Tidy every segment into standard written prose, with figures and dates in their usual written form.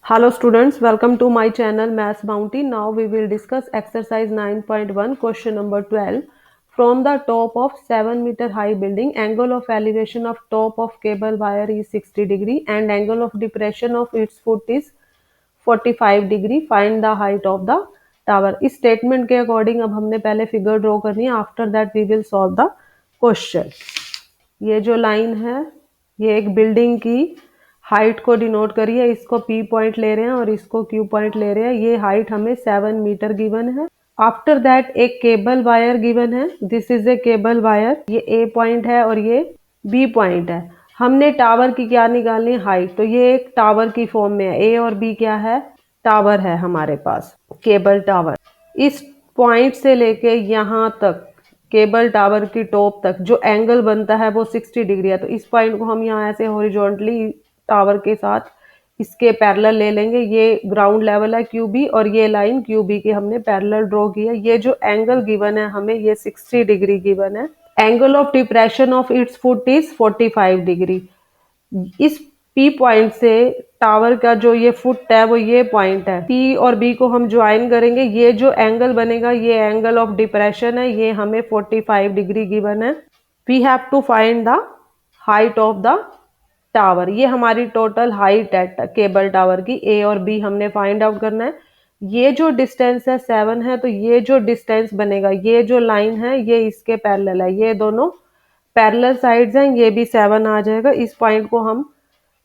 Hello students, welcome to my channel Maths Bounty. Now we will discuss exercise 9.1 question number 12. From the top of 7-meter high building, angle of elevation of top of cable wire is 60 degree and angle of depression of its foot is 45 degree. Find the height of the tower. इस statement के according अब हमने पहले figure draw करनी है. After that we will solve the question. ये जो line है ये एक बिल्डिंग की हाइट को डिनोट करिए. इसको P पॉइंट ले रहे हैं और इसको Q पॉइंट ले रहे हैं. ये हाइट हमें 7 मीटर गिवन है. आफ्टर दैट एक केबल वायर गिवन है. This is a cable wire. ये A पॉइंट है और ये B पॉइंट है. हमने टावर की क्या निकालनी है? हाइट. तो ये एक टावर की फॉर्म में है. A और B क्या है? टावर है हमारे पास, केबल टावर. इस पॉइंट से लेके यहाँ तक केबल टावर की टॉप तक जो एंगल बनता है वो 60 डिग्री है. तो इस पॉइंट को हम यहाँ ऐसे हॉरिजॉन्टली टावर के साथ इसके पैरेलल ले लेंगे. ये ग्राउंड लेवल है QB और ये लाइन QB की हमने पैरेलल ड्रॉ की है. ये जो एंगल गिवन है हमें ये 60 डिग्री गिवन है. Angle of depression of its foot is 45 degree. इस P पॉइंट से टावर का जो ये फुट है वो ये पॉइंट है. P और B को हम ज्वाइन करेंगे. ये जो एंगल बनेगा ये एंगल ऑफ डिप्रेशन है. ये हमें 45 डिग्री गिवन है. We have to find the height of the tower. ये हमारी टोटल हाइट है केबल टावर की. A और B हमने फाइंड आउट करना है. ये जो डिस्टेंस है 7 है. तो ये जो डिस्टेंस बनेगा ये जो लाइन है ये इसके पैरेलल है. ये दोनों पैरेलल साइड्स हैं. ये भी 7 आ जाएगा. इस पॉइंट को हम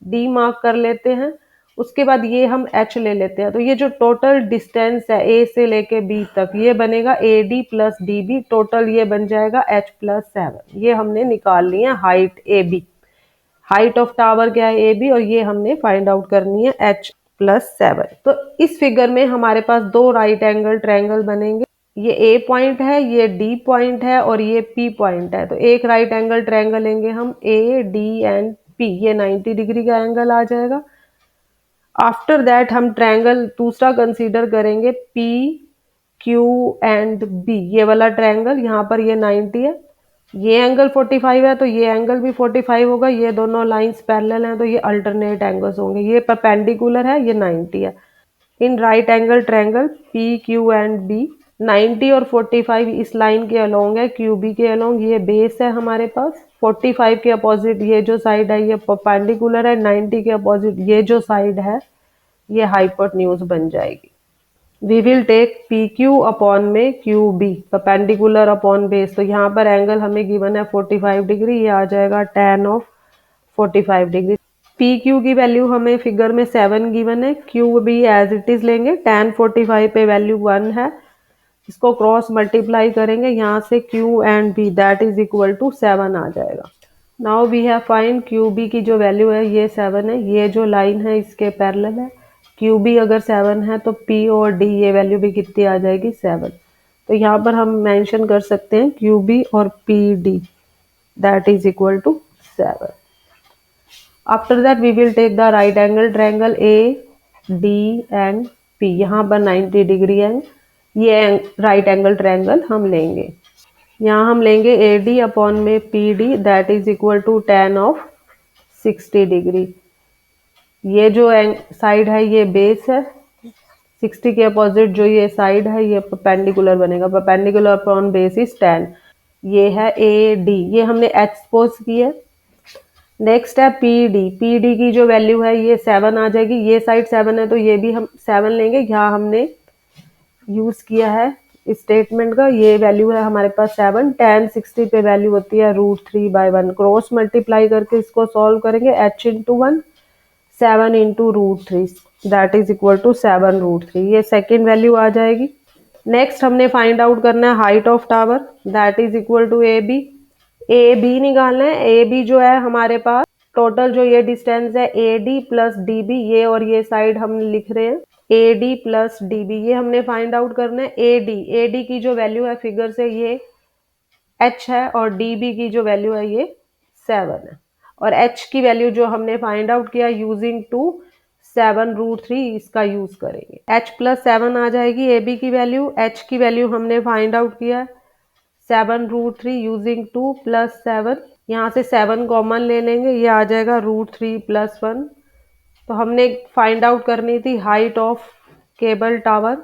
D मार्क कर लेते हैं. उसके बाद ये हम H ले लेते हैं. तो ये जो टोटल डिस्टेंस है A से लेके B तक ये बनेगा AD प्लस DB. टोटल ये बन जाएगा H प्लस 7. ये हमने निकाल ली है height AB. Height of tower क्या है? AB और ये हमने फाइंड आउट करनी है H प्लस 7. तो इस फिगर में हमारे पास दो राइट एंगल ट्रायंगल बनेंगे. ये A पॉइंट है, ये D पॉइंट है और ये P पॉइंट है. तो एक राइट एंगल ट्रायंगल लेंगे हम AD एंड P. ये 90 डिग्री का एंगल आ जाएगा. आफ्टर दैट हम ट्रायंगल दूसरा कंसीडर करेंगे P Q एंड B. ये वाला ट्रायंगल यहाँ पर ये 90 है. ये एंगल 45 है तो ये एंगल भी 45 होगा. ये दोनों लाइंस पैरेलल हैं तो ये अल्टरनेट एंगल्स होंगे. ये परपेंडिकुलर है, ये 90 है. In right angle triangle P Q and B 90 और 45 इस लाइन के अलोंग है. QB के अलोंग ये बेस है हमारे पास. 45 के अपोजिट ये जो साइड है ये परपेंडिकुलर है. 90 के अपोजिट ये जो साइड है ये हाइपोटेन्यूज बन जाएगी. We will take PQ upon में QB परपेंडिकुलर अपॉन बेस. तो यहाँ पर एंगल हमें गिवन है 45 डिग्री. ये आ जाएगा tan ऑफ 45 डिग्री. PQ की वैल्यू हमें फिगर में 7 गिवन है. QB एज इट इज लेंगे. tan 45 पे वैल्यू 1 है. इसको क्रॉस मल्टीप्लाई करेंगे. यहाँ से Q and B that is equal to 7 आ जाएगा. Now we have find QB की जो वैल्यू है ये 7 है. ये जो लाइन है इसके पैरेलल है. QB अगर 7 है तो P और D ये वैल्यू भी कितनी आ जाएगी? 7. तो यहाँ पर हम मेंशन कर सकते हैं QB और PD that is equal to 7. After that we will take the right angle triangle AD and P. यहाँ पर 90 डिग्री है. ये राइट एंगल ट्रायंगल हम लेंगे. यहाँ हम लेंगे AD अपॉन में PD that is equal to tan of 60 degree. ये जो साइड है ये बेस है. 60 के अपोजिट जो ये साइड है ये परपेंडिकुलर बनेगा. Perpendicular upon base is tan. ये है AD. ये हमने H सपोज की है. नेक्स्ट है PD. PD की जो वैल्यू है ये 7 आ जाएगी. ये साइड 7 है तो ये भी हम 7 लेंगे. यहाँ हमने यूज किया है इस स्टेटमेंट का. ये वैल्यू है हमारे पास 7. tan 60 पे वैल्यू होती है √3/1. क्रॉस मल्टीप्लाई करके इसको सॉल्व करेंगे. H into 1 7 into √3 that is equal to 7√3. ये सेकेंड वैल्यू आ जाएगी. नेक्स्ट हमने फाइंड आउट करना है height of tower that is equal to AB. AB निकालना है. AB जो है हमारे पास टोटल जो ये डिस्टेंस है AD प्लस DB. ये और ये साइड हम लिख रहे हैं AD प्लस DB. ये हमने फाइंड आउट करना है AD की जो वैल्यू है फिगर से ये H है और DB की जो वैल्यू है ये 7 है. और H की वैल्यू जो हमने फाइंड आउट किया यूजिंग टू 7√3 इसका यूज करेंगे. H प्लस 7 आ जाएगी AB की वैल्यू. H की वैल्यू हमने फाइंड आउट किया 7√3 यूजिंग 2 प्लस 7. यहाँ से 7 कॉमन ले लेंगे. ये आ जाएगा √3 प्लस 1 तो हमने फाइंड आउट करनी थी हाइट ऑफ केबल टावर।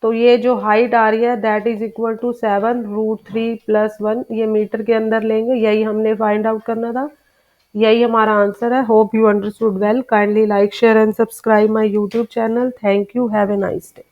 तो ये जो हाइट आ रही है दैट इज इक्वल टू 7√3+1, ये मीटर के अंदर लेंगे, यही हमने फाइंड आउट करना था। यही हमारा आंसर है। Hope you understood well. Kindly like share and subscribe my YouTube channel. Thank you. Have a nice day.